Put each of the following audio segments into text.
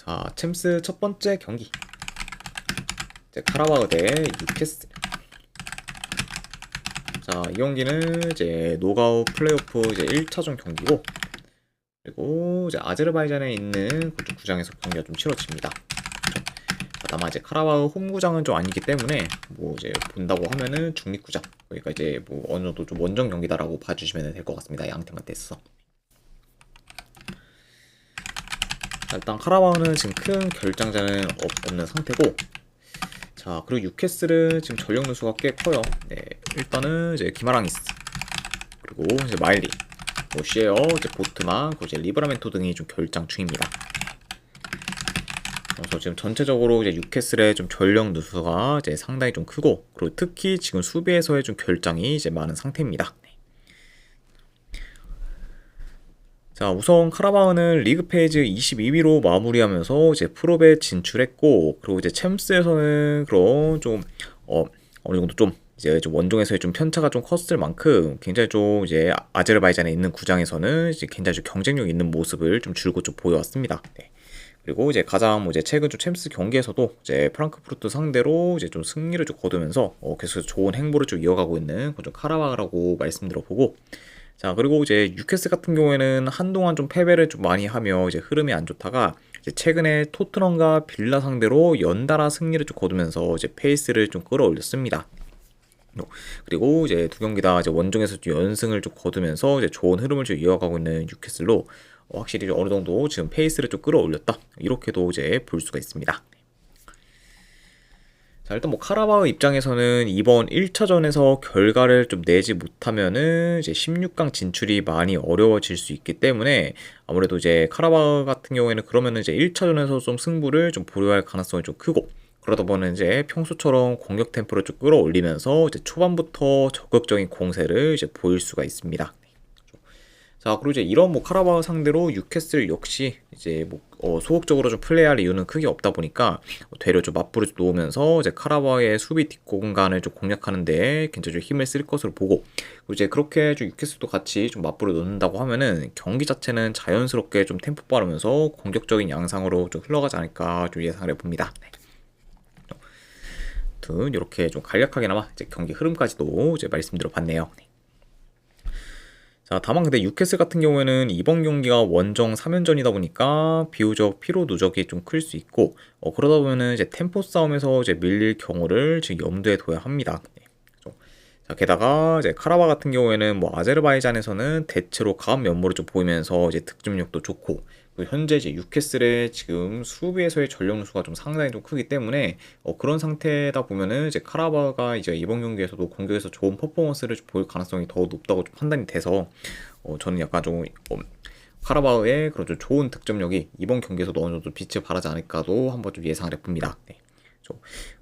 자, 챔스 첫 번째 경기. 이제 카라바오 대 뉴캐슬. 자, 이 경기는 이제 노가웃 플레이오프 이제 1차전 경기고, 그리고 이제 아제르바이잔에 있는 그쪽 구장에서 경기가 좀 치러집니다. 다만 이제 카라바오 홈구장은 좀 아니기 때문에 뭐 이제 본다고 하면은 중립구장, 그러니까 이제 뭐 어느 정도 좀 원정 경기다라고 봐주시면 될 것 같습니다. 양 팀한테 있어서. 자, 일단 카라바오는 지금 큰 결장자는 없는 상태고, 자, 그리고 뉴캐슬은 지금 전력 누수가 꽤 커요. 네, 일단은 이제 기마랑이스, 그리고 이제 마일리, 뭐 쉐어, 이제 보트만, 그리고 이제 리브라멘토 등이 좀 결장 중입니다. 그래서 지금 전체적으로 이제 뉴캐슬의 좀 전력 누수가 이제 상당히 좀 크고, 그리고 특히 지금 수비에서의 좀 결장이 이제 많은 상태입니다. 자, 우선 카라바오는 리그 페이지 22위로 마무리하면서 이제 프로에 진출했고, 그리고 이제 챔스에서는 그런 좀 어느 정도 좀 이제 좀 원종에서의 좀 편차가 좀 컸을 만큼 굉장히 좀 이제 아제르바이잔에 있는 구장에서는 이제 굉장히 좀 경쟁력 있는 모습을 좀 줄곧 좀 보여왔습니다. 네. 그리고 이제 가장 뭐 이제 최근 좀 챔스 경기에서도 이제 프랑크푸르트 상대로 이제 좀 승리를 좀 거두면서 계속 좋은 행보를 좀 이어가고 있는 그좀 카라바오라고 말씀드려보고, 자, 그리고 이제 뉴캐슬 같은 경우에는 한동안 좀 패배를 좀 많이 하며 이제 흐름이 안 좋다가 이제 최근에 토트넘과 빌라 상대로 연달아 승리를 좀 거두면서 이제 페이스를 좀 끌어올렸습니다. 그리고 이제 두 경기 다 이제 원정에서 좀 연승을 좀 거두면서 이제 좋은 흐름을 좀 이어가고 있는 뉴캐슬로 확실히 어느 정도 지금 페이스를 좀 끌어올렸다, 이렇게도 이제 볼 수가 있습니다. 자, 일단 뭐 카라바오 입장에서는 이번 1차전에서 결과를 좀 내지 못하면은 이제 16강 진출이 많이 어려워질 수 있기 때문에 아무래도 이제 카라바오 같은 경우에는 그러면은 이제 1차전에서 좀 승부를 좀 보류할 가능성이 좀 크고, 그러다 보면 이제 평소처럼 공격 템포를 좀 끌어올리면서 이제 초반부터 적극적인 공세를 이제 보일 수가 있습니다. 자, 그리고 이제 이런 뭐 카라바오 상대로 뉴캐슬 역시 이제 뭐 소극적으로 좀 플레이할 이유는 크게 없다 보니까 되려 좀 맞불을 좀 놓으면서 이제 카라바오의 수비 뒷공간을 좀 공략하는데 굉장히 좀 힘을 쓸 것으로 보고, 그리고 이제 그렇게 좀 뉴캐슬도 같이 좀 맞불을 놓는다고 하면은 경기 자체는 자연스럽게 좀 템포 빠르면서 공격적인 양상으로 좀 흘러가지 않을까 좀 예상을 해봅니다. 네. 아무튼 이렇게 좀 간략하게나마 이제 경기 흐름까지도 이제 말씀드려봤네요. 네. 자, 다만 근데 뉴캐슬 같은 경우에는 이번 경기가 원정 3연전이다 보니까 비교적 피로 누적이 좀 클 수 있고, 그러다 보면은 이제 템포 싸움에서 이제 밀릴 경우를 지금 염두에 둬야 합니다. 네. 그렇죠. 자, 게다가 이제 카라바 같은 경우에는 뭐 아제르바이잔에서는 대체로 강한 면모를 좀 보이면서 이제 득점력도 좋고, 현재 이제 뉴캐슬의 지금 수비에서의 전력 누수가 좀 상당히 좀 크기 때문에 그런 상태다 보면은 이제 카라바가 이제 이번 경기에서도 공격에서 좋은 퍼포먼스를 좀 보일 가능성이 더 높다고 좀 판단이 돼서 저는 약간 좀 카라바오의 그런 좀 좋은 득점력이 이번 경기에서도 어느 정도 빛을 발하지 않을까도 한번 좀 예상을 해봅니다. 네.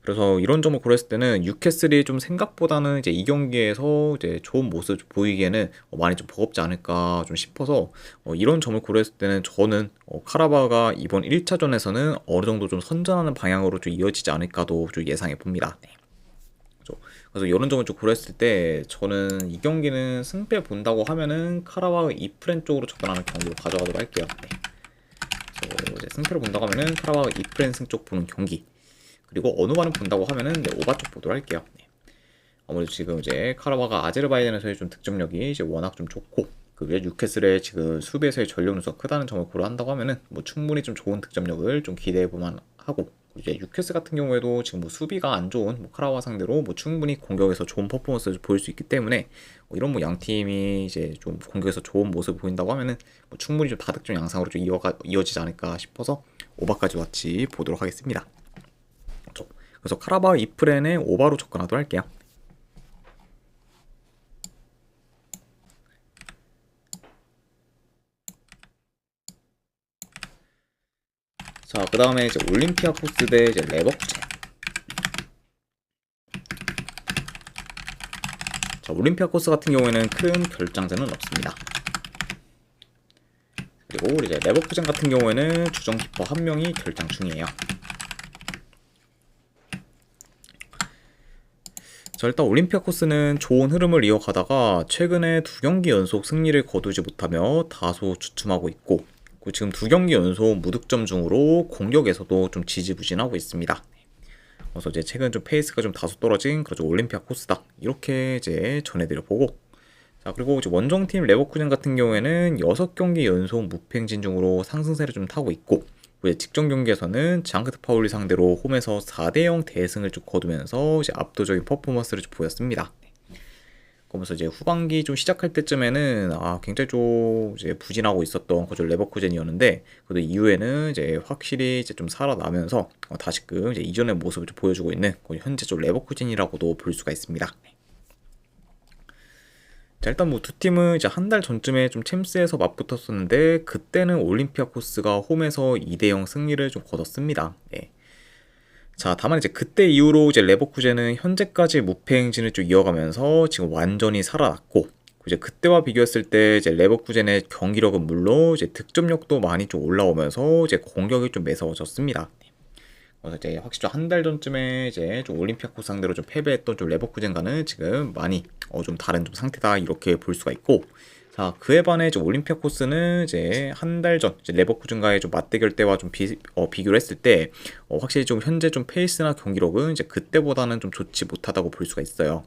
그래서 이런 점을 고려했을 때는 뉴캐슬이 좀 생각보다는 이제 이 경기에서 이제 좋은 모습을 보이기에는 많이 좀 버겁지 않을까 좀 싶어서 이런 점을 고려했을 때는 저는 카라바오가 이번 1차전에서는 어느 정도 좀 선전하는 방향으로 좀 이어지지 않을까도 좀 예상해 봅니다. 네. 그래서 이런 점을 좀 고려했을 때 저는 이 경기는 승패 본다고 하면은 카라바오 2프렌 쪽으로 접근하는 경기로 가져가도록 할게요. 네. 그래서 이제 승패를 본다고 하면은 카라바오 2프렌 승 쪽 보는 경기, 그리고 어느 반을 본다고 하면은 네, 오바 쪽 보도록 할게요. 네. 아무래도 지금 이제 카라바가 아제르바이잔에서의 좀 득점력이 이제 워낙 좀 좋고, 그 외 뉴캐슬의 지금 수비에서의 전력 누수가 크다는 점을 고려한다고 하면은 뭐 충분히 좀 좋은 득점력을 좀 기대해 볼만 하고, 이제 뉴캐슬 같은 경우에도 지금 뭐 수비가 안 좋은 뭐 카라바 상대로 뭐 충분히 공격에서 좋은 퍼포먼스를 보일 수 있기 때문에 이런 뭐 양 팀이 이제 좀 공격에서 좋은 모습을 보인다고 하면은 뭐 충분히 좀 다득점 양상으로 좀 이어지지 않을까 싶어서 오바까지 같이 보도록 하겠습니다. 그래서 카라바오 2프렌에 오바로 접근하도록 할게요. 자, 그 다음에 이제 올림피아코스 대 이제 레버쿠젠. 자, 올림피아코스 같은 경우에는 큰 결장전은 없습니다. 그리고 이제 레버쿠젠 같은 경우에는 주전 키퍼 한 명이 결장 중이에요. 자, 일단 올림피아코스는 좋은 흐름을 이어가다가 최근에 두 경기 연속 승리를 거두지 못하며 다소 주춤하고 있고, 그리고 지금 두 경기 연속 무득점 중으로 공격에서도 좀 지지부진하고 있습니다. 그래서 이제 최근 좀 페이스가 좀 다소 떨어진 그런 올림피아 코스다 이렇게 이제 전해드려 보고, 자 그리고 이제 원정팀 레버쿠젠 같은 경우에는 6경기 연속 무패 행진 중으로 상승세를 좀 타고 있고, 직전 경기에서는 장크트 파울리 상대로 홈에서 4대0 대승을 좀 거두면서 이제 압도적인 퍼포먼스를 좀 보였습니다. 그러면서 이제 후반기 좀 시작할 때쯤에는 굉장히 좀 이제 부진하고 있었던 거죠 레버쿠젠이었는데, 그래도 이후에는 이제 확실히 이제 좀 살아나면서 다시금 이제 이전의 모습을 좀 보여주고 있는 현재 좀 레버쿠젠이라고도 볼 수가 있습니다. 자, 일단 뭐 두 팀은 이제 한 달 전쯤에 좀 챔스에서 맞붙었었는데, 그때는 올림피아코스가 홈에서 2대0 승리를 좀 거뒀습니다. 네. 자, 다만 이제 그때 이후로 이제 레버쿠젠은 현재까지 무패 행진을 좀 이어가면서 지금 완전히 살아났고, 이제 그때와 비교했을 때 이제 레버쿠젠의 경기력은 물론 이제 득점력도 많이 좀 올라오면서 이제 공격이 좀 매서워졌습니다. 그래서 이제 확실히 좀 한 달 전쯤에 이제 좀 올림피아코스 상대로 좀 패배했던 좀 레버쿠젠과는 지금 많이 좀 다른 좀 상태다 이렇게 볼 수가 있고, 자 그에 반해 이제 올림피아코스는 이제 한 달 전 이제 레버쿠젠과의 좀 맞대결 때와 좀 비교를 했을 때 확실히 좀 현재 좀 페이스나 경기력은 이제 그때보다는 좀 좋지 못하다고 볼 수가 있어요.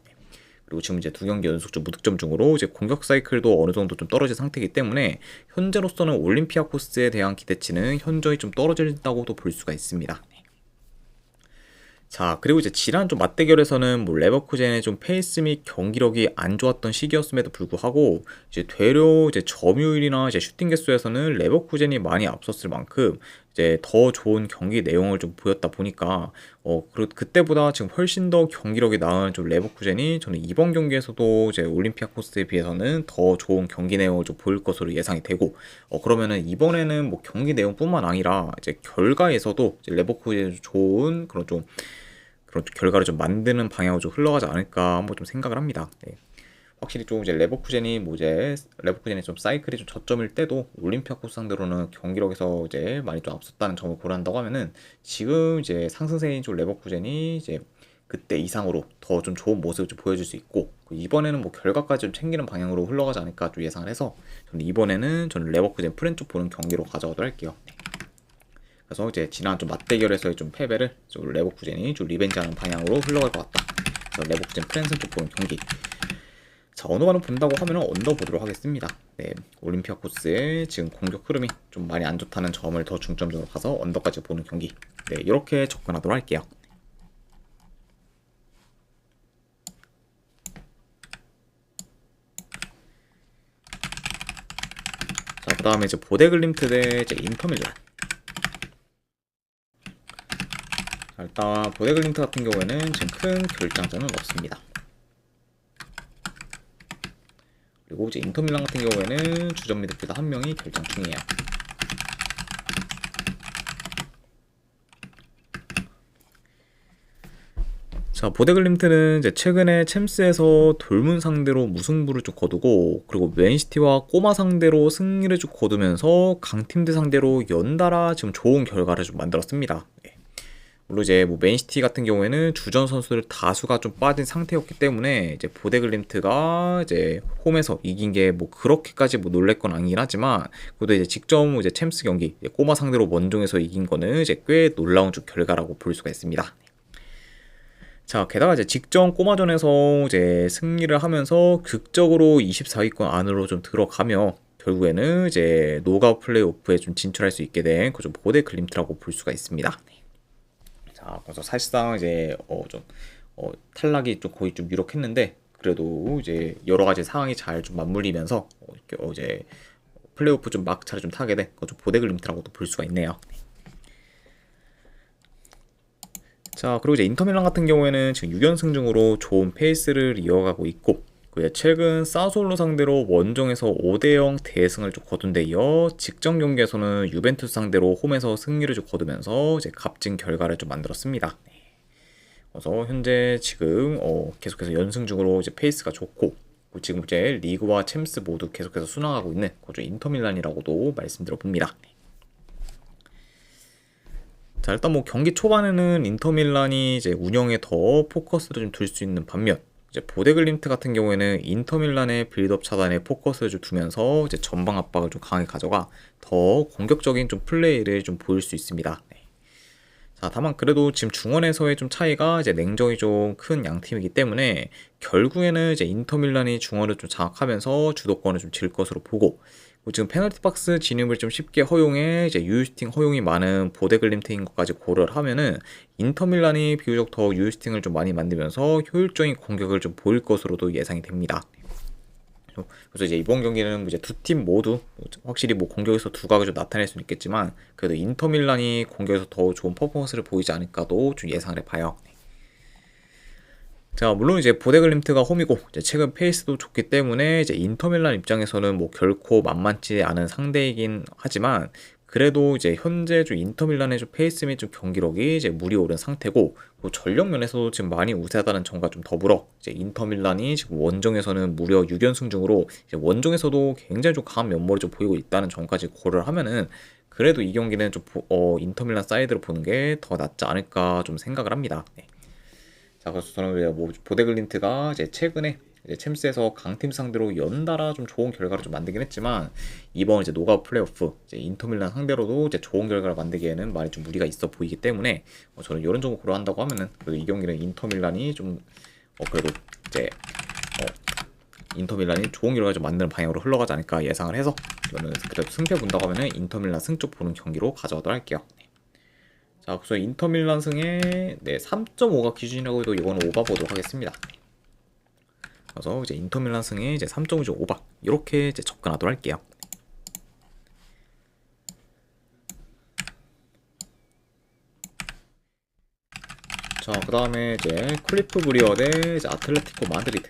그리고 지금 이제 두 경기 연속 좀 무득점 중으로 이제 공격 사이클도 어느 정도 좀 떨어진 상태이기 때문에 현재로서는 올림피아코스에 대한 기대치는 현저히 좀 떨어진다고도 볼 수가 있습니다. 자 그리고 이제 지난 좀 맞대결에서는 뭐 레버쿠젠의 좀 페이스 및 경기력이 안 좋았던 시기였음에도 불구하고 이제 되려 이제 점유율이나 이제 슈팅 개수에서는 레버쿠젠이 많이 앞섰을 만큼 이제 더 좋은 경기 내용을 좀 보였다 보니까 그리고 그때보다 지금 훨씬 더 경기력이 나은 좀 레버쿠젠이 저는 이번 경기에서도 이제 올림피아코스에 비해서는 더 좋은 경기 내용을 좀 보일 것으로 예상이 되고, 그러면은 이번에는 뭐 경기 내용뿐만 아니라 이제 결과에서도 이제 레버쿠젠이 좋은 그런 결과를 좀 만드는 방향으로 좀 흘러가지 않을까 한번 좀 생각을 합니다. 네. 확실히 좀 이제 레버쿠젠이 좀 사이클이 좀 저점일 때도 올림피아코스 상대로는 경기력에서 이제 많이 좀 앞섰다는 점을 고려한다고 하면은 지금 이제 상승세인 좀 레버쿠젠이 이제 그때 이상으로 더 좀 좋은 모습을 좀 보여줄 수 있고, 이번에는 뭐 결과까지 좀 챙기는 방향으로 흘러가지 않을까 좀 예상을 해서 저는 레버쿠젠 프렌 쪽 보는 경기로 가져가도록 할게요. 네. 그래서 이제 지난 좀 맞대결에서의 좀 패배를 좀 레버쿠젠이 좀 리벤지하는 방향으로 흘러갈 것 같다. 그래서 레버쿠젠 프랜스 쪽 보는 경기. 자 어느 반을 본다고 하면은 언더 보도록 하겠습니다. 네, 올림피아코스의 지금 공격 흐름이 좀 많이 안 좋다는 점을 더 중점적으로 봐서 언더까지 보는 경기. 네, 이렇게 접근하도록 할게요. 자 그다음에 이제 보데글림트 대 이제 인터밀란. 일단 보데글림트 같은 경우에는 지금 큰 결장전은 없습니다. 그리고 이제 인터밀란 같은 경우에는 주전 미드필더 한 명이 결장 중이에요. 자 보데글림트는 이제 최근에 챔스에서 돌문 상대로 무승부를 쭉 거두고, 그리고 맨시티와 꼬마 상대로 승리를 쭉 거두면서 강팀들 상대로 연달아 지금 좋은 결과를 좀 만들었습니다. 물론 이제 뭐 맨시티 같은 경우에는 주전 선수들 다수가 좀 빠진 상태였기 때문에 이제 보데글림트가 이제 홈에서 이긴 게 뭐 그렇게까지 뭐 놀랄 건 아니긴 하지만, 그래도 이제 직접 이제 챔스 경기 꼬마 상대로 원정에서 이긴 거는 이제 꽤 놀라운 좀 결과라고 볼 수가 있습니다. 자 게다가 이제 직전 꼬마전에서 이제 승리를 하면서 극적으로 24위권 안으로 좀 들어가며 결국에는 이제 노가웃 플레이오프에 좀 진출할 수 있게 된 그 좀 보데글림트라고 볼 수가 있습니다. 자, 그래서 사실상 이제 탈락이 좀 거의 좀 유력했는데, 그래도 이제 여러 가지 상황이 잘 좀 맞물리면서 이렇게 이제 플레이오프 좀 막차를 좀 타게 된 좀 보데글림트라고도 볼 수가 있네요. 자, 그리고 이제 인터밀란 같은 경우에는 지금 6연승 중으로 좋은 페이스를 이어가고 있고, 최근 사솔로 상대로 원정에서 5대0 대승을 좀 거둔 데 이어 직전 경기에서는 유벤투스 상대로 홈에서 승리를 좀 거두면서 이제 값진 결과를 좀 만들었습니다. 그래서 현재 지금 계속해서 연승 중으로 이제 페이스가 좋고, 지금 이제 리그와 챔스 모두 계속해서 순항하고 있는 그죠 인터밀란이라고도 말씀드려 봅니다. 자 일단 뭐 경기 초반에는 인터밀란이 이제 운영에 더 포커스를 좀 둘 수 있는 반면, 이제 보데글림트 같은 경우에는 인터밀란의 빌드업 차단에 포커스를 좀 두면서 이제 전방 압박을 좀 강하게 가져가 더 공격적인 좀 플레이를 좀 보일 수 있습니다. 네. 자, 다만 그래도 지금 중원에서의 좀 차이가 이제 냉정이 좀 큰 양팀이기 때문에 결국에는 이제 인터밀란이 중원을 좀 장악하면서 주도권을 좀 질 것으로 보고, 지금 페널티 박스 진입을 좀 쉽게 허용해 이제 유유슈팅 허용이 많은 보데글림트인 것까지 고려를 하면은 인터밀란이 비교적 더 유유슈팅을 좀 많이 만들면서 효율적인 공격을 좀 보일 것으로도 예상이 됩니다. 그래서 이제 이번 경기는 이제 두 팀 모두 확실히 뭐 공격에서 두각을 좀 나타낼 수는 있겠지만 그래도 인터밀란이 공격에서 더 좋은 퍼포먼스를 보이지 않을까도 좀 예상을 해봐요. 자, 물론 이제 보데글림트가 홈이고 이제 최근 페이스도 좋기 때문에 이제 인터밀란 입장에서는 뭐 결코 만만치 않은 상대이긴 하지만 그래도 이제 현재 좀 인터밀란의 좀 페이스 및 좀 경기력이 이제 물이 오른 상태고 전력 면에서도 지금 많이 우세하다는 점과 좀 더불어 이제 인터밀란이 지금 원정에서는 무려 6연승 중으로 이제 원정에서도 굉장히 좀 강한 면모를 좀 보이고 있다는 점까지 고려를 하면은 그래도 이 경기는 좀 인터밀란 사이드로 보는 게 더 낫지 않을까 좀 생각을 합니다. 네. 자, 그래서 저는 뭐 보데글림트가 이제 최근에 이제 챔스에서 강팀 상대로 연달아 좀 좋은 결과를 좀 만들긴 했지만 이번 이제 노가웃 플레이오프 이제 인터밀란 상대로도 이제 좋은 결과를 만들기에는 많이 좀 무리가 있어 보이기 때문에 저는 이런 점을 고려한다고 하면은 그래도 이 경기는 인터밀란이 좀 그래도 이제 인터밀란이 좋은 결과를 좀 만드는 방향으로 흘러가지 않을까 예상을 해서 저는 그래도 승패 본다고 하면은 인터밀란 승쪽 보는 경기로 가져가도록 할게요. 자, 그래서 인터밀란 승에 3.5가 기준이라고 해도 이거는 오바 보도록 하겠습니다. 그래서 이제 인터밀란 승에 이제 3.5 오바 이렇게 이제 접근하도록 할게요. 자, 그 다음에 이제 클리프 브리어 대 이제 아틀레티코 마드리드.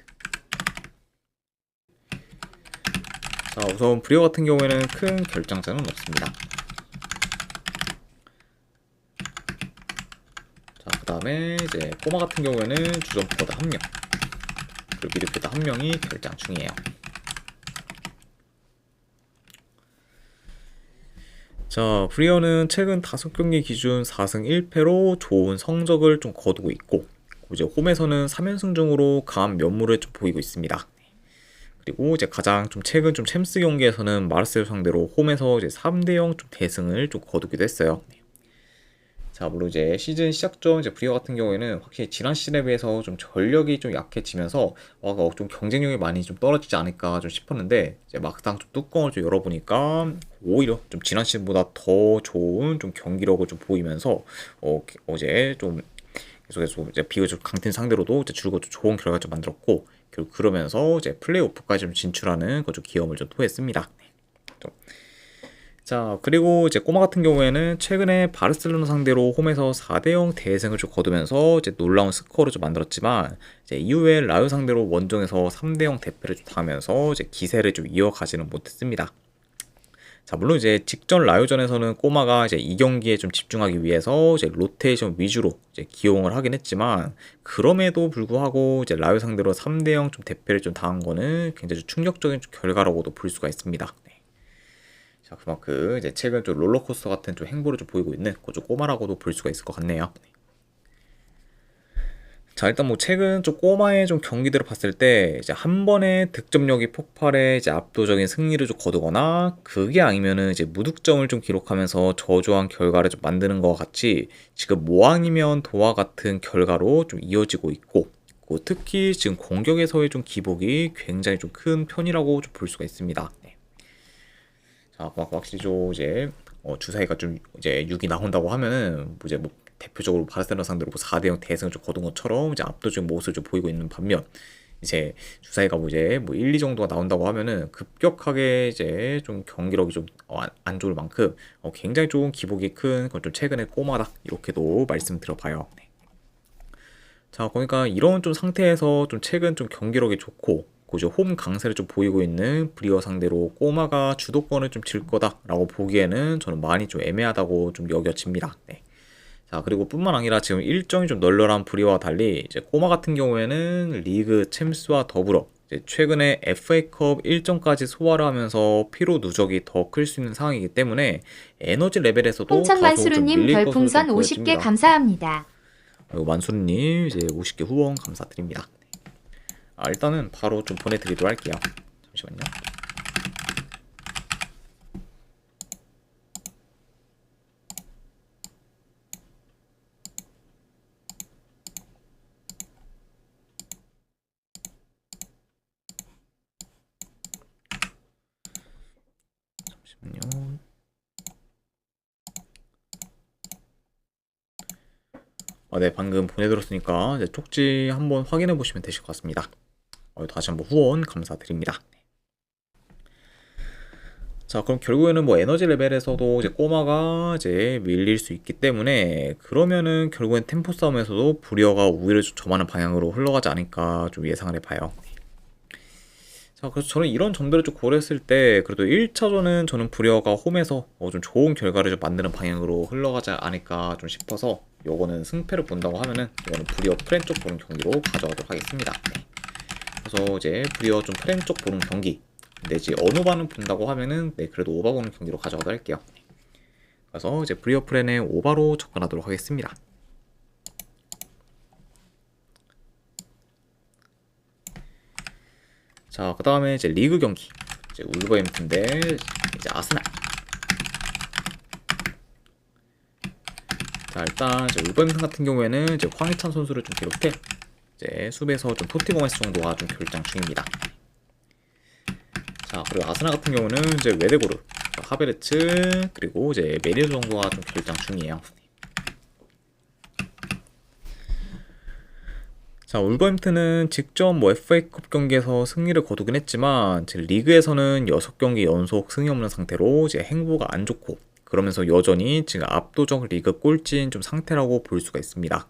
자, 우선 브리어 같은 경우에는 큰 결장차는 없습니다. 자, 그 다음에 이제 꼬마 같은 경우에는 주전포워드 1명 그리고 미드필더 1명이 결장 중이에요. 자, 브리어는 최근 5경기 기준 4승 1패로 좋은 성적을 좀 거두고 있고 이제 홈에서는 3연승 중으로 강한 면모를 좀 보이고 있습니다. 그리고 이제 가장 좀 최근 좀 챔스 경기에서는 마르세유 상대로 홈에서 이제 3대0 좀 대승을 좀 거두기도 했어요. 자, 물론 이제 시즌 시작 전 이제 브리어 같은 경우에는 확실히 지난 시즌에 비해서 좀 전력이 좀 약해지면서 좀 경쟁력이 많이 좀 떨어지지 않을까 좀 싶었는데 이제 막상 좀 뚜껑을 좀 열어보니까 오히려 좀 지난 시즌보다 더 좋은 좀 경기력을 좀 보이면서 어제 좀 계속해서 이제 비교적 강팀 상대로도 이제 줄곧 좋은 결과 좀 만들었고 결국 그러면서 이제 플레이오프까지 좀 진출하는 그 좀 기염을 좀 토했습니다. 자, 그리고 이제 꼬마 같은 경우에는 최근에 바르셀로나 상대로 홈에서 4대0 대승을 좀 거두면서 이제 놀라운 스코어를 좀 만들었지만 이제 이후에 라요 상대로 원정에서 3대0 대패를 좀 당하면서 이제 기세를 좀 이어가지는 못했습니다. 자, 물론 이제 직전 라요전에서는 꼬마가 이제 이 경기에 좀 집중하기 위해서 이제 로테이션 위주로 이제 기용을 하긴 했지만 그럼에도 불구하고 이제 라요 상대로 3대0 좀 대패를 좀 당한 거는 굉장히 충격적인 결과라고도 볼 수가 있습니다. 자, 그만큼 이제 최근 좀 롤러코스터 같은 좀 행보를 좀 보이고 있는 좀 꼬마라고도 볼 수가 있을 것 같네요. 자, 일단 뭐 최근 좀 꼬마의 좀 경기들을 봤을 때 이제 한 번의 득점력이 폭발해 이제 압도적인 승리를 좀 거두거나 그게 아니면은 이제 무득점을 좀 기록하면서 저조한 결과를 좀 만드는 것 같이 지금 모항이면 도와 같은 결과로 좀 이어지고 있고 특히 지금 공격에서의 좀 기복이 굉장히 좀 큰 편이라고 좀 볼 수가 있습니다. 자, 확실히 좀 이제 주사위가 좀 이제 6이 나온다고 하면은 이제 뭐 대표적으로 바르셀로나 상대로 뭐 4대0 대승을 좀 거둔 것처럼 이제 압도적인 모습을 좀 보이고 있는 반면 이제 주사위가 뭐 이제 뭐 1, 2 정도가 나온다고 하면은 급격하게 이제 좀 경기력이 좀 안 좋을 만큼 굉장히 좀 기복이 큰 건 좀 최근에 꼬마다 이렇게도 말씀드려봐요. 네. 자, 그러니까 이런 좀 상태에서 좀 최근 좀 경기력이 좋고 홈 강세를 좀 보이고 있는 브리어 상대로 꼬마가 주도권을 좀 질 거다라고 보기에는 저는 많이 좀 애매하다고 좀 여겨집니다. 네. 자, 그리고 뿐만 아니라 지금 일정이 좀 널널한 브리어와 달리 이제 꼬마 같은 경우에는 리그 챔스와 더불어 이제 최근에 FA컵 일정까지 소화를 하면서 피로 누적이 더 클 수 있는 상황이기 때문에 에너지 레벨에서도 다소 좀 밀릴 것으로 좀 별풍선 50개 보여집니다. 감사합니다. 그리고 만수르님 이제 50개 후원 감사드립니다. 일단은 바로 좀 보내드리도록 할게요. 잠시만요. 잠시만요. 네, 방금 보내드렸으니까 이제 쪽지 한번 확인해 보시면 되실 것 같습니다. 다시 한번 후원 감사드립니다. 자, 그럼 결국에는 뭐 에너지 레벨에서도 이제 꼬마가 이제 밀릴 수 있기 때문에, 그러면은 결국엔 템포 싸움에서도 부리어가 우위를 좀 점하는 방향으로 흘러가지 않을까 좀 예상을 해봐요. 자, 그래서 저는 이런 점들을 좀 고려했을 때 그래도 1차전은 저는 부리어가 홈에서 좀 좋은 결과를 좀 만드는 방향으로 흘러가지 않을까 좀 싶어서, 요거는 승패를 본다고 하면은 이거는 부리어 프렌 쪽 보는 경기로 가져가도록 하겠습니다. 그래서 이제 부리어 좀 프렌 쪽 보는 경기 내지 언오바는 본다고 하면은 그래도 오바 보는 경기로 가져가도록 할게요. 그래서 이제 부리어 프렌의 오바로 접근하도록 하겠습니다. 자, 그 다음에 이제 리그 경기, 이제 울버햄튼 대 이제 아스날. 자, 일단 이제 울버햄튼 같은 경우에는 이제 황희찬 선수를 좀 비롯해 이제 수비에서 좀 토티 고메스 정도가 좀 결장 중입니다. 자, 그리고 아스날 같은 경우는 이제 웨데고르, 하베르츠, 그리고 이제 메리노 정도가 좀 결장 중이에요. 자, 울버햄튼은 직접 뭐 FA컵 경기에서 승리를 거두긴 했지만 지금 리그에서는 6경기 연속 승이 없는 상태로 이제 행보가 안 좋고, 그러면서 여전히 지금 압도적 리그 꼴찌인 좀 상태라고 볼 수가 있습니다.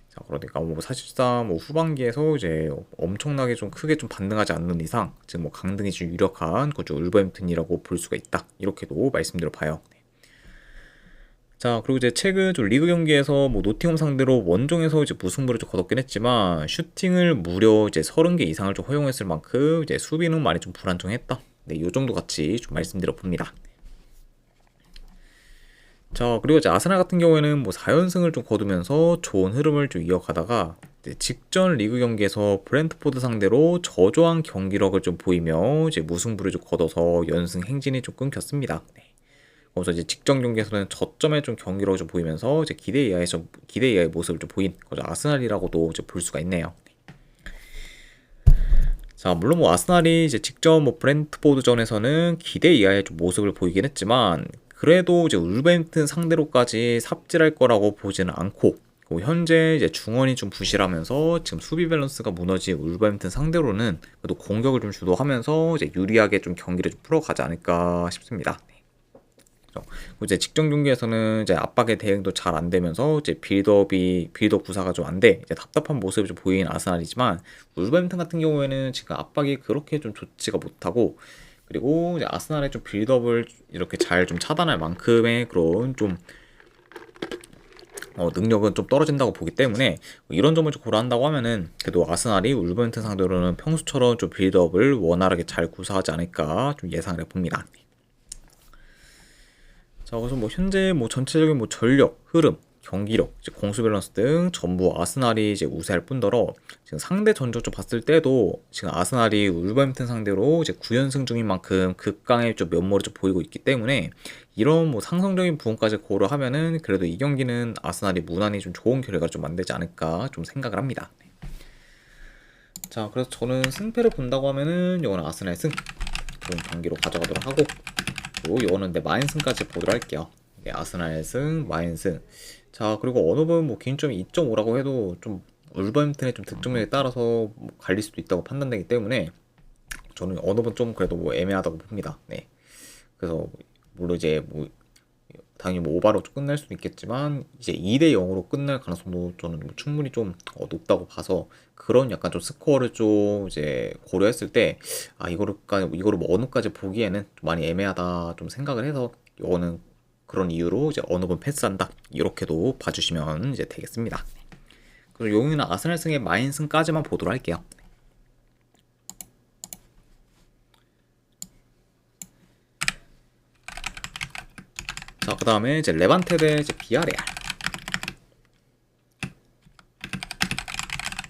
자, 그러니까 뭐 사실상 뭐 후반기에서 이제 엄청나게 좀 크게 좀 반등하지 않는 이상 지금 뭐 강등이 좀 유력한 그죠 울버햄튼이라고 볼 수가 있다, 이렇게도 말씀드려 봐요. 자, 그리고 이제 최근 좀 리그 경기에서 뭐 노팅엄 상대로 원정에서 이제 무승부를 좀 거뒀긴 했지만 슈팅을 무려 이제 30개 이상을 좀 허용했을 만큼 이제 수비는 많이 좀 불안정했다. 네, 요 정도 같이 좀 말씀드려 봅니다. 자, 그리고 이제 아스날 같은 경우에는 뭐 4연승을 좀 거두면서 좋은 흐름을 좀 이어가다가 이제 직전 리그 경기에서 브랜트포드 상대로 저조한 경기력을 좀 보이며 이제 무승부를 좀 거둬서 연승 행진이 좀 끊겼습니다. 네. 그래서 이제 직전 경기에서는 저점에 좀 경기력을 좀 보이면서 이제 기대 이하의 모습을 좀 보인 거죠. 아스날이라고도 이제 볼 수가 있네요. 자, 물론 뭐 아스날이 이제 직전 뭐 브랜트포드전에서는 기대 이하의 좀 모습을 보이긴 했지만, 그래도 이제 울버햄튼 상대로까지 삽질할 거라고 보지는 않고, 현재 이제 중원이 좀 부실하면서 지금 수비 밸런스가 무너진 울버햄튼 상대로는 그래도 공격을 좀 주도하면서 이제 유리하게 좀 경기를 좀 풀어가지 않을까 싶습니다. 이제 직전 경기에서는 이제 압박의 대응도 잘 안 되면서 이제 빌드업 구사가 좀 안 돼, 이제 답답한 모습을 좀 보이는 아스날이지만, 울버햄튼 같은 경우에는 지금 압박이 그렇게 좀 좋지가 못하고, 그리고 이제 아스날의 좀 빌드업을 이렇게 잘 좀 차단할 만큼의 그런 좀 능력은 좀 떨어진다고 보기 때문에, 이런 점을 좀 고려한다고 하면은 그래도 아스날이 울버햄튼 상대로는 평소처럼 좀 빌드업을 원활하게 잘 구사하지 않을까 좀 예상을 해봅니다. 자, 그래서 뭐 현재 뭐 전체적인 뭐 전력, 흐름, 경기력, 이제 공수 밸런스 등 전부 아스날이 이제 우세할 뿐더러, 지금 상대 전적 좀 봤을 때도 지금 아스날이 울버햄튼 상대로 이제 9연승 중인 만큼 극강의 좀 면모를 좀 보이고 있기 때문에, 이런 뭐 상성적인 부분까지 고려하면은 그래도 이 경기는 아스날이 무난히 좀 좋은 결과를 좀 만들지 않을까 좀 생각을 합니다. 자, 그래서 저는 승패를 본다고 하면은 이거는 아스날 승 그런 경기로 가져가도록 하고, 그리고 이거는 마인승까지 보도록 할게요. 네, 아스날 승, 마인 승. 자, 그리고 언어는 뭐 기준점이 2.5라고 해도 좀 울버햄튼의 좀 득점력에 따라서 뭐 갈릴 수도 있다고 판단되기 때문에, 저는 언어는 좀 그래도 뭐 애매하다고 봅니다. 네. 그래서 물론 이제 뭐 당연히 뭐 오바로 끝날 수도 있겠지만, 이제 2대 0으로 끝날 가능성도 저는 뭐 충분히 좀 높다고 봐서, 그런 약간 좀 스코어를 좀 이제 고려했을 때, 이거를 뭐 어느까지 보기에는 좀 많이 애매하다 좀 생각을 해서, 이거는 그런 이유로 이제 어느 분 패스한다, 이렇게도 봐주시면 이제 되겠습니다. 그리고 용이는 아스날 승의 마인 승까지만 보도록 할게요. 자, 그 다음에 이제 레반테 대 이제 비아레알.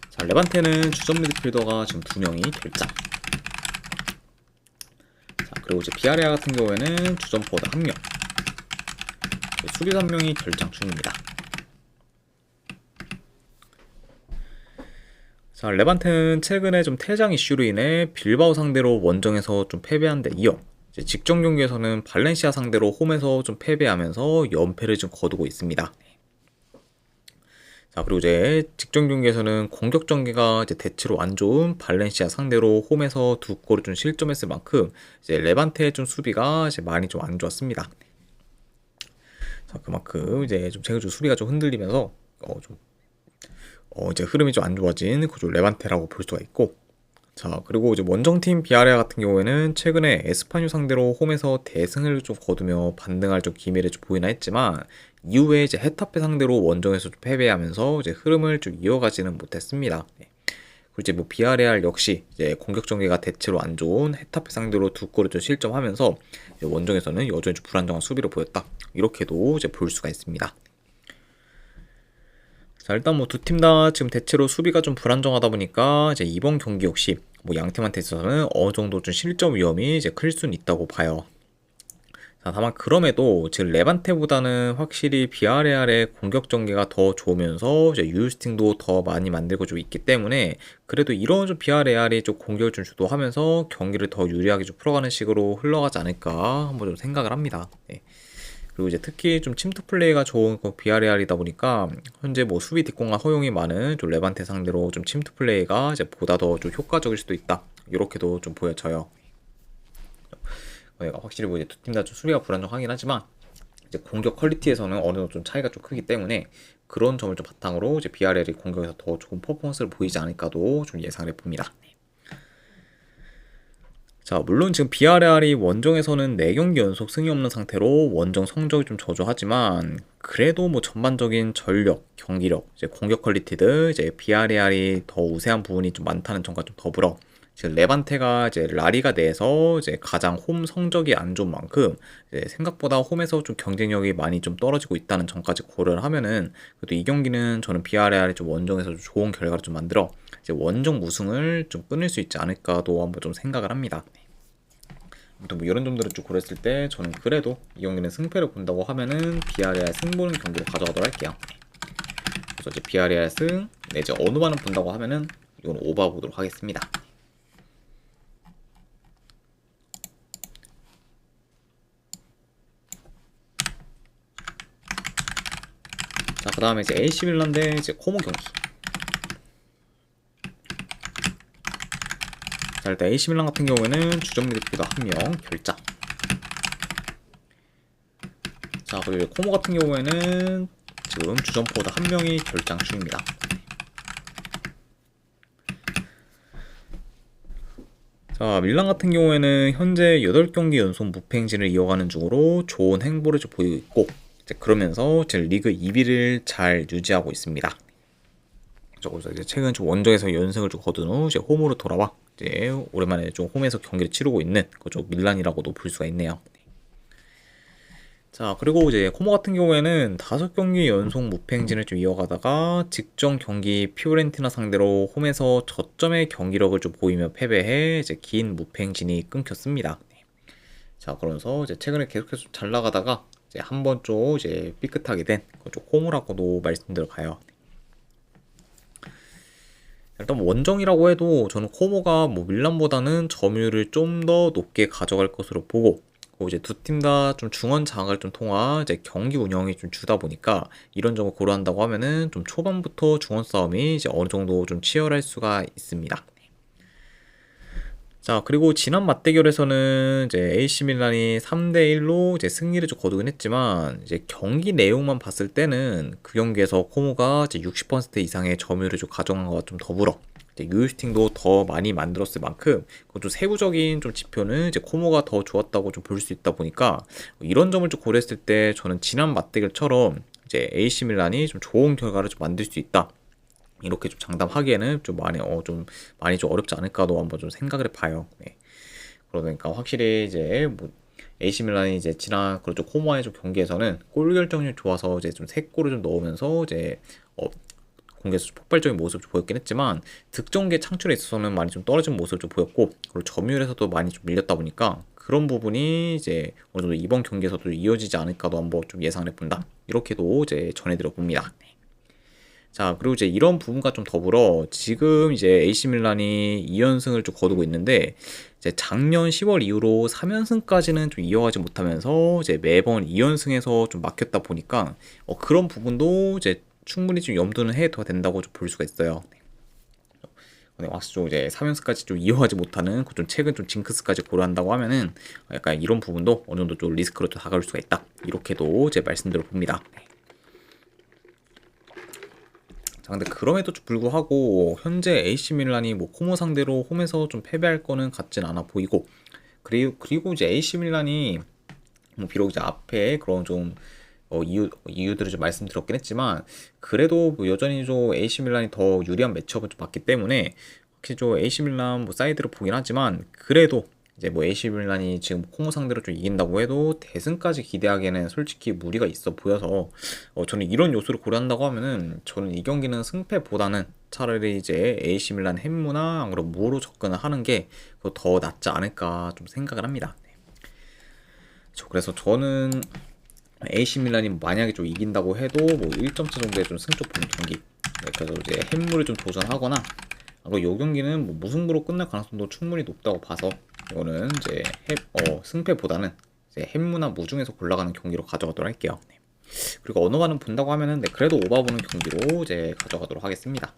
자, 레반테는 주전 미드필더가 지금 2명이 결장. 자, 그리고 이제 비아레아 같은 경우에는 주전 포워드 1명, 수비 3명이 결장 중입니다. 자, 레반테는 최근에 좀 퇴장 이슈로 인해 빌바오 상대로 원정에서 좀 패배한 데 이어 이제 직전 경기에서는 발렌시아 상대로 홈에서 좀 패배하면서 연패를 좀 거두고 있습니다. 자, 그리고 이제 직전 경기에서는 공격 전개가 이제 대체로 안 좋은 발렌시아 상대로 홈에서 2골을 좀 실점했을 만큼 이제 레반테의 좀 수비가 이제 많이 좀 안 좋았습니다. 자, 그만큼 이제 좀 제가 좀 수비가 좀 흔들리면서 이제 흐름이 좀 안 좋아진 그조 레반테라고 볼 수가 있고, 자, 그리고 이제 원정팀 비아레아 같은 경우에는 최근에 에스파뇰 상대로 홈에서 대승을 좀 거두며 반등할 좀 기미를 좀 보이나 했지만 이후에 이제 헤타페 상대로 원정에서 좀 패배하면서 이제 흐름을 좀 이어가지는 못했습니다. 그리고 이제 뭐 비아레알 역시 이제 공격 전개가 대체로 안 좋은 헤타페 상대로 2골을 좀 실점하면서 이제 원정에서는 여전히 좀 불안정한 수비를 보였다, 이렇게도 이제 볼 수가 있습니다. 자, 일단 뭐 두 팀 다 지금 대체로 수비가 좀 불안정하다 보니까 이제 이번 경기 역시 뭐 양팀한테 있어서는 어느 정도 좀 실점 위험이 이제 클 수는 있다고 봐요. 자, 다만 그럼에도 지금 레반테보다는 확실히 비아레알의 공격 전개가 더 좋으면서 이제 유스팅도 더 많이 만들고 좀 있기 때문에 그래도 이런 좀 비아레알이 좀 공격을 좀 주도하면서 경기를 더 유리하게 좀 풀어가는 식으로 흘러가지 않을까 한번 좀 생각을 합니다. 네. 그리고 이제 특히 좀 침투 플레이가 좋은 비아레알이다 보니까 현재 뭐 수비 뒷공간 허용이 많은 좀 레반테 상대로 좀 침투 플레이가 이제 보다 더 좀 효과적일 수도 있다, 이렇게도 좀 보여져요. 확실히 뭐 이제 두 팀 다 좀 수비가 불안정하긴 하지만 이제 공격 퀄리티에서는 어느 정도 좀 차이가 좀 크기 때문에 그런 점을 좀 바탕으로 이제 비아레알이 공격에서 더 좋은 퍼포먼스를 보이지 않을까도 좀 예상을 해봅니다. 자, 물론 지금 비아레알이 원정에서는 4경기 연속 승이 없는 상태로 원정 성적이 좀 저조하지만 그래도 뭐 전반적인 전력, 경기력, 이제 공격 퀄리티들 이제 비아레알이 더 우세한 부분이 좀 많다는 점과 좀 더불어 지금 레반테가 이제 라리가 내에서 이제 가장 홈 성적이 안 좋은 만큼 이제 생각보다 홈에서 좀 경쟁력이 많이 좀 떨어지고 있다는 점까지 고려를 하면은 그래도 이 경기는 저는 비아레알이 좀 원정에서 좀 좋은 결과를 좀 만들어 이제 원정 무승을 좀 끊을 수 있지 않을까도 한번 좀 생각을 합니다. 아무튼 뭐 이런 점들을 쭉 고렸을 때 저는 그래도 이 경기는 승패를 본다고 하면은 비아레알 승 보는 경기로 가져가도록 할게요. 그래서 이제 비아레알 승 내지 어느만을 본다고 하면은 이건 오버 보도록 하겠습니다. 자, 그 다음에 이제 AC 밀란 대 이제 코모 경기. 자, 일단 AC 밀란 같은 경우에는 주전 미드필더 1명 결장. 자, 그리고 코모 같은 경우에는 지금 주전 포워드 1명이 결장 중입니다. 자, 밀란 같은 경우에는 현재 8경기 연속 무패 행진을 이어가는 중으로 좋은 행보를 좀 보이고 있고 이제 그러면서 제 리그 2위를 잘 유지하고 있습니다. 그래서 이제 최근 좀 원정에서 연승을 좀 거둔 후 이제 홈으로 돌아와 이제 오랜만에 좀 홈에서 경기를 치르고 있는 그쪽 밀란이라고도 볼 수가 있네요. 자, 그리고 이제 코모 같은 경우에는 5경기 연속 무패 행진을 좀 이어가다가 직전 경기 피오렌티나 상대로 홈에서 저점의 경기력을 좀 보이며 패배해 이제 긴 무패 행진이 끊겼습니다. 자, 그러면서 이제 최근에 계속해서 잘 나가다가 이제 한번 좀 이제 삐끗하게 된 그쪽 코모라고도 말씀드려가요. 일단 뭐 원정이라고 해도 저는 코모가 뭐 밀란보다는 점유율을 좀 더 높게 가져갈 것으로 보고 이제 두 팀 다 좀 중원 장악을 좀 통한 이제 경기 운영이 좀 주다 보니까 이런 점을 고려한다고 하면은 좀 초반부터 중원 싸움이 이제 어느 정도 좀 치열할 수가 있습니다. 자, 그리고 지난 맞대결에서는 이제 AC 밀란이 3대1로 이제 승리를 좀 거두긴 했지만 이제 경기 내용만 봤을 때는 그 경기에서 코모가 이제 60% 이상의 점유율을 좀 가져간 것과 좀 더불어 이제 유효슈팅도 더 많이 만들었을 만큼 좀 세부적인 좀 지표는 이제 코모가 더 좋았다고 좀 볼 수 있다 보니까 이런 점을 좀 고려했을 때 저는 지난 맞대결처럼 이제 AC 밀란이 좀 좋은 결과를 좀 만들 수 있다, 이렇게 좀 장담하기에는 좀 많이 좀 어렵지 않을까도 한번 좀 생각을 해봐요. 네. 그러니까 확실히 이제 뭐 AC 밀란이 이제 지난 그렇죠 코모와의 좀 경기에서는 골 결정률 좋아서 이제 좀 3골을 좀 넣으면서 이제 공개에서 좀 폭발적인 모습을 좀 보였긴 했지만 득점계 창출에 있어서는 많이 좀 떨어진 모습을 좀 보였고, 그리고 점유율에서도 많이 좀 밀렸다 보니까 그런 부분이 이제 어느 정도 이번 경기에서도 이어지지 않을까도 한번 좀 예상을 해본다, 이렇게도 이제 전해드려 봅니다. 자, 그리고 이제 이런 부분과 좀 더불어 지금 이제 AC 밀란이 2연승을 좀 거두고 있는데, 이제 작년 10월 이후로 3연승까지는 좀 이어가지 못하면서 이제 매번 2연승에서 좀 막혔다 보니까 그런 부분도 이제 충분히 좀 염두는 해둬야 된다고 좀 볼 수가 있어요. 네, 확실히 좀 이제 3연승까지 좀 이어가지 못하는 좀 최근 좀 징크스까지 고려한다고 하면은 약간 이런 부분도 어느 정도 좀 리스크로 또 다가올 수가 있다, 이렇게도 이제 말씀드려 봅니다. 자, 근데 그럼에도 불구하고 현재 AC 밀란이 뭐 코모 상대로 홈에서 좀 패배할 거는 같진 않아 보이고, 그리고 이제 AC 밀란이 뭐 비록 이제 앞에 그런 좀 이유들을 좀 말씀드렸긴 했지만, 그래도 뭐 여전히 좀 AC 밀란이 더 유리한 매치업을 좀 봤기 때문에 확실히 좀 AC 밀란 뭐 사이드를 보긴 하지만, 그래도 이제 뭐 AC 밀란이 지금 콩호 상대로 좀 이긴다고 해도 대승까지 기대하기에는 솔직히 무리가 있어 보여서 저는 이런 요소를 고려한다고 하면은 저는 이 경기는 승패보다는 차라리 이제 AC 밀란 햄무나 안 그러면 무로 접근을 하는 게 더 낫지 않을까 좀 생각을 합니다. 그래서 저는 AC 밀란이 만약에 좀 이긴다고 해도 뭐 1점차 정도의 좀 승쪽 보는 경기, 그래서 이제 햄무를 좀 도전하거나, 이 경기는 뭐 무승부로 끝날 가능성도 충분히 높다고 봐서 이거는 이제 승패보다는 이제 햄무나 무중에서 골라가는 경기로 가져가도록 할게요. 네. 그리고 언어반은 본다고 하면은 그래도 오바 보는 경기로 이제 가져가도록 하겠습니다.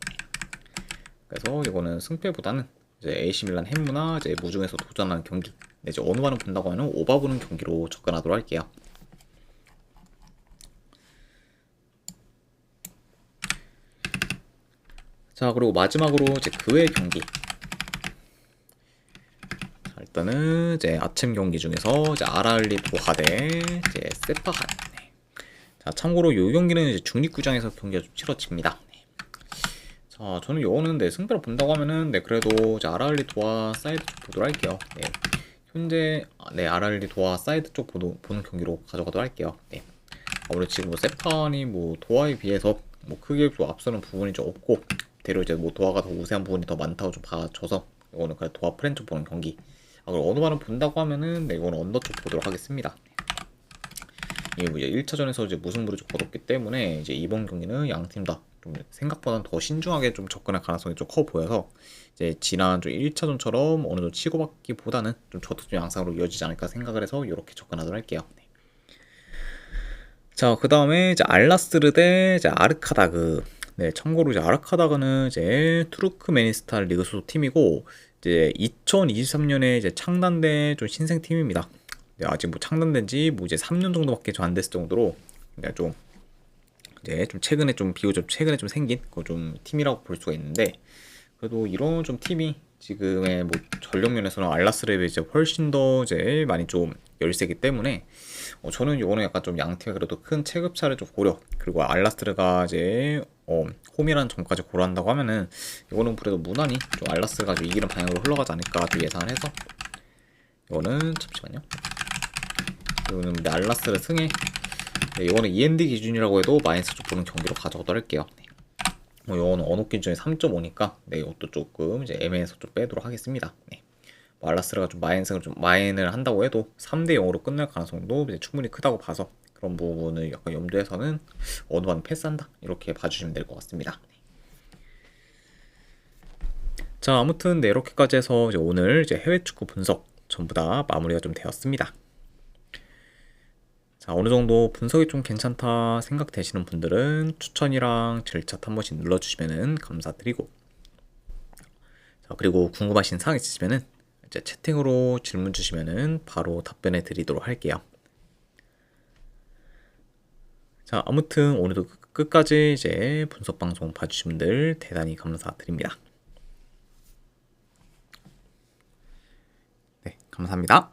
그래서 이거는 승패보다는 이제 AC 밀란 햄무나 이제 무중에서 도전하는 경기, 이제 언어반은 본다고 하면 오바 보는 경기로 접근하도록 할게요. 자, 그리고 마지막으로 이제 그 외 경기. 자, 일단은 이제 아침 경기 중에서 이제 아라을리 도하 대 이제 세파한. 네. 자, 참고로 이 경기는 이제 중립구장에서 경기가 좀 치러집니다. 네. 자, 저는 요거는 승패로 본다고 하면은 그래도 이제 아라을리 도하 사이드 쪽 보도록 할게요. 네. 현재 아라을리 도하 사이드 쪽 보는 경기로 가져가도록 할게요. 네. 아무래도 지금 뭐 세판이 뭐 도하에 비해서 뭐 크게 좀 앞서는 부분이 좀 없고, 대로 이제 뭐 도하가 더 우세한 부분이 더 많다고 좀 봐줘서 이거는 그냥 도하 프렌 쪽 보는 경기. 그리고 어느 반은 본다고 하면은 이거는 언더 쪽 보도록 하겠습니다. 이게 뭐 이제 1차전에서 이제 무승부를 좀 거뒀기 때문에 이제 이번 경기는 양 팀 다 좀 생각보다는 더 신중하게 좀 접근할 가능성이 좀 커 보여서 이제 지난 좀 1차전처럼 어느 정도 치고받기보다는 좀 저득점 양상으로 이어지지 않을까 생각을 해서 이렇게 접근하도록 할게요. 네. 자, 그 다음에 이제 알라스르 대 이제 아르카다그. 네, 참고로 이제 아르카다그는 이제 투르크메니스탄 리그 소속 팀이고, 이제 2023년에 이제 창단된 좀 신생 팀입니다. 네, 아직 뭐 창단된 지 뭐 이제 3년 정도밖에 좀 안 됐을 정도로 그냥 좀 이제 좀 최근에 좀 비교적 최근에 좀 생긴 그 좀 팀이라고 볼 수가 있는데, 그래도 이런 좀 팀이 지금의 뭐 전력 면에서는 알라스르에 이제 훨씬 더 이제 많이 좀 열세기 때문에 저는 요거는 약간 좀 양팀의 그래도 큰 체급차를 좀 고려, 그리고 알라스르가 이제 홈이라는 점까지 고려한다고 하면은 이거는 그래도 무난히 좀 알라스르가 좀 이기는 방향으로 흘러가지 않을까 좀 예상을 해서 이거는 잠시만요. 이거는 알라스르 승에 이거는 END 기준이라고 해도 마이너스 쪽 보는 경기로 가져가도록 할게요. 뭐 이거는 언어 기준이 3.5니까 이것도 조금 이제 애매해서 좀 빼도록 하겠습니다. 네. 뭐 알라스르가 좀 마인을 한다고 해도 3대 0으로 끝날 가능성도 이제 충분히 크다고 봐서 그런 부분을 약간 염두에서는 어느 반 패스한다, 이렇게 봐주시면 될 것 같습니다. 자, 아무튼 이렇게까지 해서 이제 오늘 이제 해외 축구 분석 전부 다 마무리가 좀 되었습니다. 자, 어느 정도 분석이 좀 괜찮다 생각되시는 분들은 추천이랑 질차 한 번씩 눌러주시면 감사드리고, 자, 그리고 궁금하신 사항 있으시면은 이제 채팅으로 질문 주시면은 바로 답변해 드리도록 할게요. 자, 아무튼 오늘도 끝까지 이제 분석 방송 봐주신 분들 대단히 감사드립니다. 네, 감사합니다.